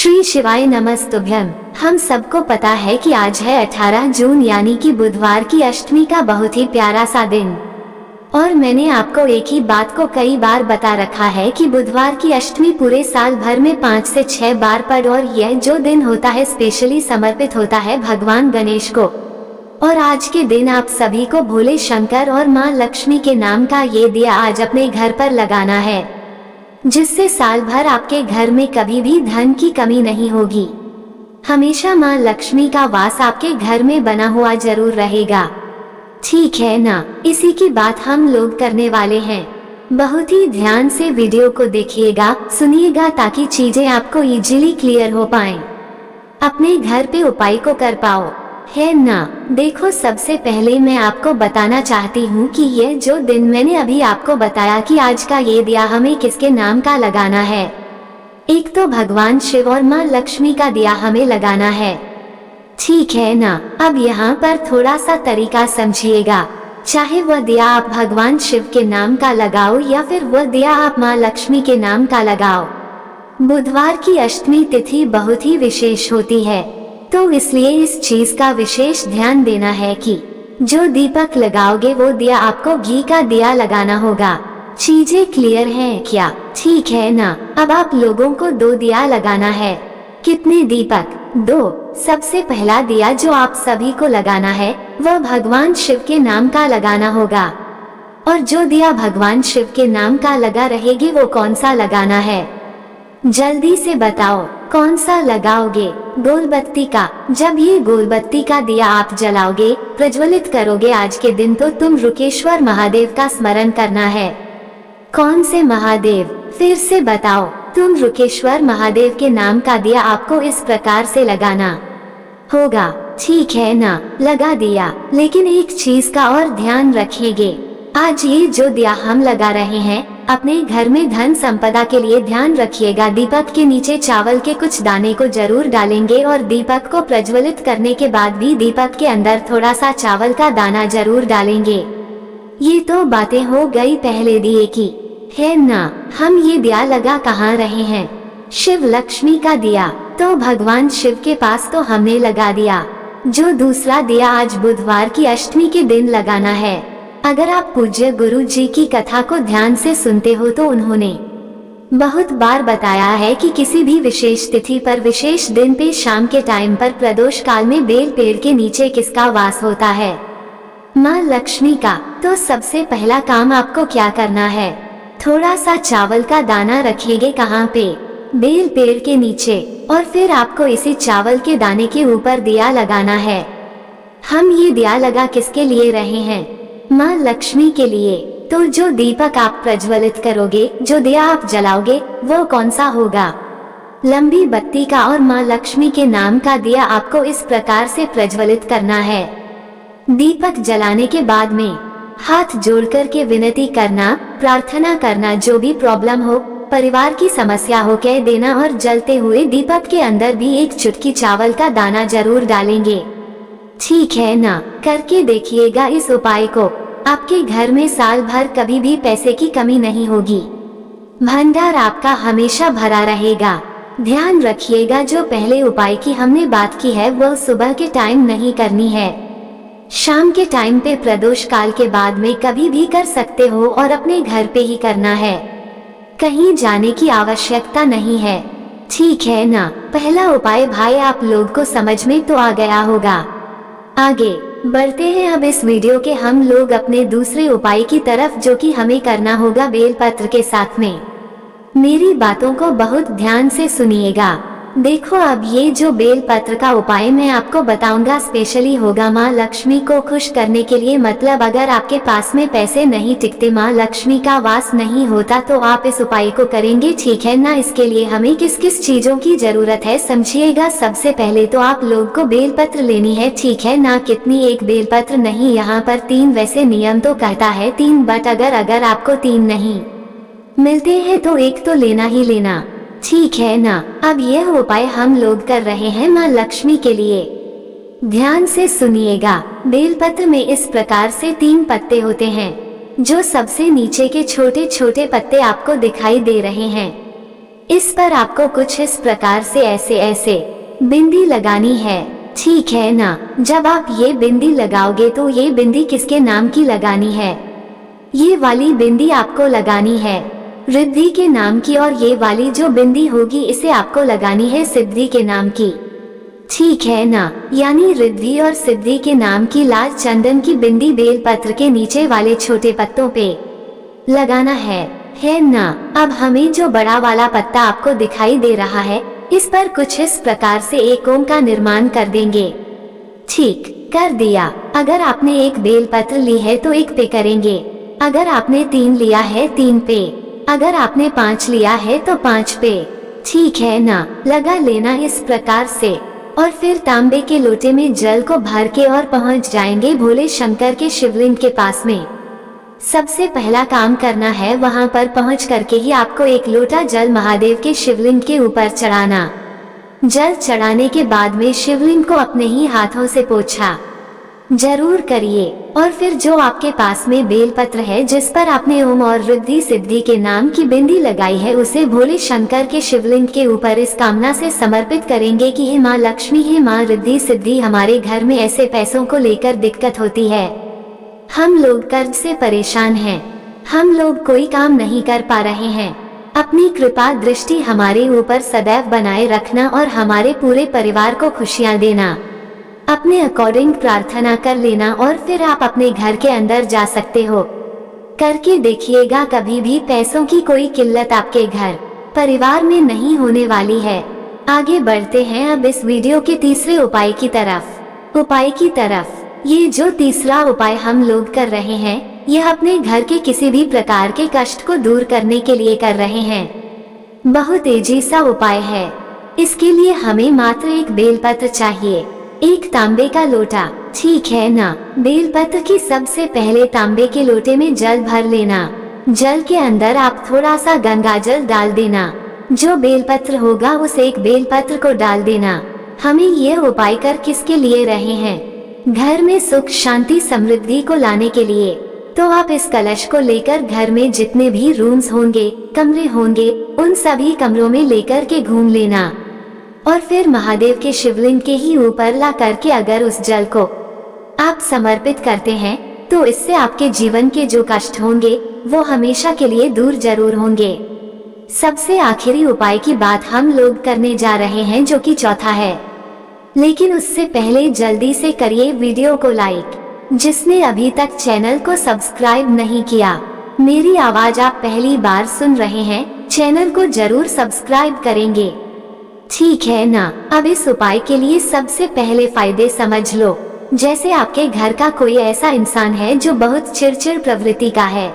श्री शिवाय नमस्तुभ्यम। हम सबको पता है कि आज है 18 जून यानी कि बुधवार की अष्टमी का बहुत ही प्यारा सा दिन। और मैंने आपको एक ही बात को कई बार बता रखा है कि बुधवार की अष्टमी पूरे साल भर में 5 से 6 बार पड़, और यह जो दिन होता है स्पेशली समर्पित होता है भगवान गणेश को। और आज के दिन आप सभी को भोले शंकर और माँ लक्ष्मी के नाम का ये दिया आज अपने घर पर लगाना है, जिससे साल भर आपके घर में कभी भी धन की कमी नहीं होगी। हमेशा माँ लक्ष्मी का वास आपके घर में बना हुआ जरूर रहेगा। ठीक है ना? इसी की बात हम लोग करने वाले हैं। बहुत ही ध्यान से वीडियो को देखिएगा, सुनिएगा, ताकि चीजें आपको इजीली क्लियर हो पाएं, अपने घर पे उपाय को कर पाओ, है ना? देखो, सबसे पहले मैं आपको बताना चाहती हूँ कि ये जो दिन मैंने अभी आपको बताया कि आज का ये दिया हमें किसके नाम का लगाना है। एक तो भगवान शिव और माँ लक्ष्मी का दिया हमें लगाना है। ठीक है ना? अब यहाँ पर थोड़ा सा तरीका समझिएगा। चाहे वह दिया आप भगवान शिव के नाम का लगाओ या फिर वह दिया आप माँ लक्ष्मी के नाम का लगाओ, बुधवार की अष्टमी तिथि बहुत ही विशेष होती है, तो इसलिए इस चीज का विशेष ध्यान देना है कि जो दीपक लगाओगे वो दिया आपको घी का दिया लगाना होगा। चीजें क्लियर हैं क्या? ठीक है ना? अब आप लोगों को 2 दिया लगाना है। कितने दीपक? 2। सबसे पहला दिया जो आप सभी को लगाना है वह भगवान शिव के नाम का लगाना होगा। और जो दिया भगवान शिव के नाम का लगा रहेगी वो कौन सा लगाना है? जल्दी से बताओ, कौन सा लगाओगे? गोलबत्ती का। जब ये गोलबत्ती का दिया आप जलाओगे, प्रज्वलित करोगे आज के दिन, तो तुम रुकेश्वर महादेव का स्मरण करना है। कौन से महादेव? फिर से बताओ। तुम रुकेश्वर महादेव के नाम का दिया आपको इस प्रकार से लगाना होगा। ठीक है ना? लगा दिया। लेकिन एक चीज का और ध्यान रखिएगा, आज ये जो दिया हम लगा रहे हैं अपने घर में धन संपदा के लिए ध्यान रखिएगा। दीपक के नीचे चावल के कुछ दाने को जरूर डालेंगे, और दीपक को प्रज्वलित करने के बाद भी दीपक के अंदर थोड़ा सा चावल का दाना जरूर डालेंगे। ये तो बातें हो गई पहले दिए की, है ना? हम ये दिया लगा कहाँ रहे हैं? शिव लक्ष्मी का दिया, तो भगवान शिव के पास तो हमने लगा दिया। जो दूसरा दिया आज बुधवार की अष्टमी के दिन लगाना है। अगर आप पूज्य गुरु जी की कथा को ध्यान से सुनते हो तो उन्होंने बहुत बार बताया है कि किसी भी विशेष तिथि पर, विशेष दिन पे, शाम के टाइम पर, प्रदोष काल में बेल पेड़ के नीचे किसका वास होता है? माँ लक्ष्मी का। तो सबसे पहला काम आपको क्या करना है? थोड़ा सा चावल का दाना रखिएगा। कहाँ पे? बेल पेड़ के नीचे। और फिर आपको इसी चावल के दाने के ऊपर दिया लगाना है। हम ये दिया लगा किसके लिए रहे हैं? माँ लक्ष्मी के लिए। तो जो दीपक आप प्रज्वलित करोगे, जो दिया आप जलाओगे, वो कौन सा होगा? लंबी बत्ती का। और माँ लक्ष्मी के नाम का दिया आपको इस प्रकार से प्रज्वलित करना है। दीपक जलाने के बाद में हाथ जोड़कर के विनती करना, प्रार्थना करना, जो भी प्रॉब्लम हो, परिवार की समस्या हो, कह देना, और जलते हुए दीपक के अंदर भी एक चुटकी चावल का दाना जरूर डालेंगे। ठीक है ना? करके देखिएगा इस उपाय को। आपके घर में साल भर कभी भी पैसे की कमी नहीं होगी। भंडार आपका हमेशा भरा रहेगा। ध्यान रखिएगा, जो पहले उपाय की हमने बात की है वह सुबह के टाइम नहीं करनी है, शाम के टाइम पे, प्रदोष काल के बाद में कभी भी कर सकते हो, और अपने घर पे ही करना है, कहीं जाने की आवश्यकता नहीं है। ठीक है ना? पहला उपाय भाई आप लोग को समझ में तो आ गया होगा। आगे बढ़ते हैं अब इस वीडियो के हम लोग अपने दूसरे उपाय की तरफ, जो कि हमें करना होगा बेलपत्र के साथ में। मेरी बातों को बहुत ध्यान से सुनिएगा। देखो, अब ये जो बेलपत्र का उपाय मैं आपको बताऊंगा स्पेशली होगा माँ लक्ष्मी को खुश करने के लिए। मतलब अगर आपके पास में पैसे नहीं टिकते, माँ लक्ष्मी का वास नहीं होता, तो आप इस उपाय को करेंगे। ठीक है ना? इसके लिए हमें किस किस चीजों की जरूरत है समझिएगा। सबसे पहले तो आप लोग को बेलपत्र लेनी है। ठीक है ना? कितनी? एक बेलपत्र नहीं, यहाँ पर 3। वैसे नियम तो कहता है 3, बट अगर आपको 3 नहीं मिलते हैं तो एक तो लेना ही लेना। ठीक है ना? अब यह उपाय हम लोग कर रहे हैं माँ लक्ष्मी के लिए। ध्यान से सुनिएगा। बेलपत्र में इस प्रकार से 3 पत्ते होते हैं। जो सबसे नीचे के छोटे छोटे पत्ते आपको दिखाई दे रहे हैं, इस पर आपको कुछ इस प्रकार से ऐसे ऐसे बिंदी लगानी है, ठीक है ना। जब आप ये बिंदी लगाओगे तो ये बिंदी किसके नाम की लगानी है? ये वाली बिंदी आपको लगानी है रिद्धि के नाम की, और ये वाली जो बिंदी होगी इसे आपको लगानी है सिद्धि के नाम की, ठीक है ना। यानी रिद्धि और सिद्धि के नाम की लाल चंदन की बिंदी बेलपत्र के नीचे वाले छोटे पत्तों पे लगाना है ना। अब हमें जो बड़ा वाला पत्ता आपको दिखाई दे रहा है, इस पर कुछ इस प्रकार से एक ओम का निर्माण कर देंगे। ठीक कर दिया। अगर आपने एक बेलपत्र ली है तो एक पे करेंगे, अगर आपने 3 लिया है 3 पे, अगर आपने 5 लिया है तो 5 पे, ठीक है ना। लगा लेना इस प्रकार से, और फिर तांबे के लोटे में जल को भर के और पहुंच जाएंगे भोले शंकर के शिवलिंग के पास में। सबसे पहला काम करना है, वहां पर पहुंच करके ही आपको एक लोटा जल महादेव के शिवलिंग के ऊपर चढ़ाना। जल चढ़ाने के बाद में शिवलिंग को अपने ही हाथों से पोंछा जरूर करिए, और फिर जो आपके पास में बेलपत्र है जिस पर आपने ओम और रिद्धि सिद्धि के नाम की बिंदी लगाई है, उसे भोले शंकर के शिवलिंग के ऊपर इस कामना से समर्पित करेंगे कि हे माँ लक्ष्मी, हे माँ रिद्धि सिद्धि, हमारे घर में ऐसे पैसों को लेकर दिक्कत होती है, हम लोग कर्ज से परेशान हैं, हम लोग कोई काम नहीं कर पा रहे हैं, अपनी कृपा दृष्टि हमारे ऊपर सदैव बनाए रखना और हमारे पूरे परिवार को खुशियाँ देना। अपने अकॉर्डिंग प्रार्थना कर लेना, और फिर आप अपने घर के अंदर जा सकते हो। करके देखिएगा, कभी भी पैसों की कोई किल्लत आपके घर परिवार में नहीं होने वाली है। आगे बढ़ते हैं अब इस वीडियो के तीसरे उपाय की तरफ। ये जो तीसरा उपाय हम लोग कर रहे हैं, यह अपने घर के किसी भी प्रकार के कष्ट को दूर करने के लिए कर रहे हैं। बहुत तेजी सा उपाय है। इसके लिए हमें मात्र एक बेलपत्र चाहिए, एक तांबे का लोटा, ठीक है ना। बेलपत्र की सबसे पहले तांबे के लोटे में जल भर लेना। जल के अंदर आप थोड़ा सा गंगा जल डाल देना। जो बेलपत्र होगा उस एक बेलपत्र को डाल देना। हमें ये उपाय कर किसके लिए रहे हैं? घर में सुख शांति समृद्धि को लाने के लिए। तो आप इस कलश को लेकर घर में जितने भी रूम्स होंगे, कमरे होंगे, उन सभी कमरों में लेकर के घूम लेना, और फिर महादेव के शिवलिंग के ही ऊपर ला करके अगर उस जल को आप समर्पित करते हैं, तो इससे आपके जीवन के जो कष्ट होंगे वो हमेशा के लिए दूर जरूर होंगे। सबसे आखिरी उपाय की बात हम लोग करने जा रहे हैं, जो कि चौथा है। लेकिन उससे पहले जल्दी से करिए वीडियो को लाइक। जिसने अभी तक चैनल को सब्सक्राइब नहीं किया, मेरी आवाज आप पहली बार सुन रहे हैं, चैनल को जरूर सब्सक्राइब करेंगे, ठीक है ना। अब इस उपाय के लिए सबसे पहले फायदे समझ लो। जैसे आपके घर का कोई ऐसा इंसान है जो बहुत चिड़चिड़ प्रवृत्ति का है,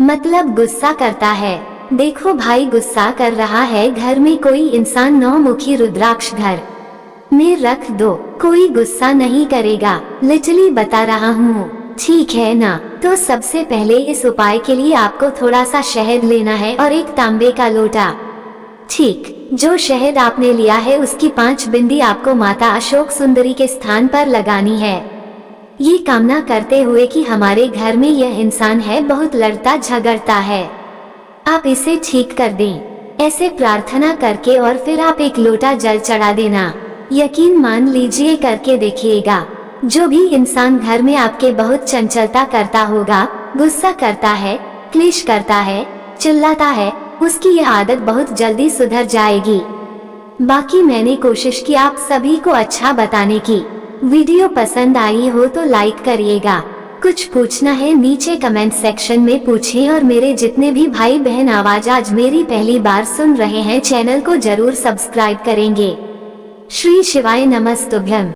मतलब गुस्सा करता है। देखो भाई, गुस्सा कर रहा है, घर में कोई इंसान 9 मुखी रुद्राक्ष घर में रख दो, कोई गुस्सा नहीं करेगा, लिटरली बता रहा हूँ, ठीक है ना। तो सबसे पहले इस उपाय के लिए आपको थोड़ा सा शहद लेना है और एक तांबे का लोटा। ठीक, जो शहद आपने लिया है उसकी 5 बिंदी आपको माता अशोक सुंदरी के स्थान पर लगानी है, ये कामना करते हुए कि हमारे घर में यह इंसान है बहुत लड़ता झगड़ता है, आप इसे ठीक कर दें। ऐसे प्रार्थना करके और फिर आप एक लोटा जल चढ़ा देना। यकीन मान लीजिए, करके देखिएगा, जो भी इंसान घर में आपके बहुत चंचलता करता होगा, गुस्सा करता है, क्लेश करता है, चिल्लाता है, उसकी यह आदत बहुत जल्दी सुधर जाएगी। बाकी मैंने कोशिश की आप सभी को अच्छा बताने की। वीडियो पसंद आई हो तो लाइक करिएगा। कुछ पूछना है नीचे कमेंट सेक्शन में पूछें, और मेरे जितने भी भाई बहन आवाज आज मेरी पहली बार सुन रहे हैं, चैनल को जरूर सब्सक्राइब करेंगे। श्री शिवाय नमस्तुभ्यम।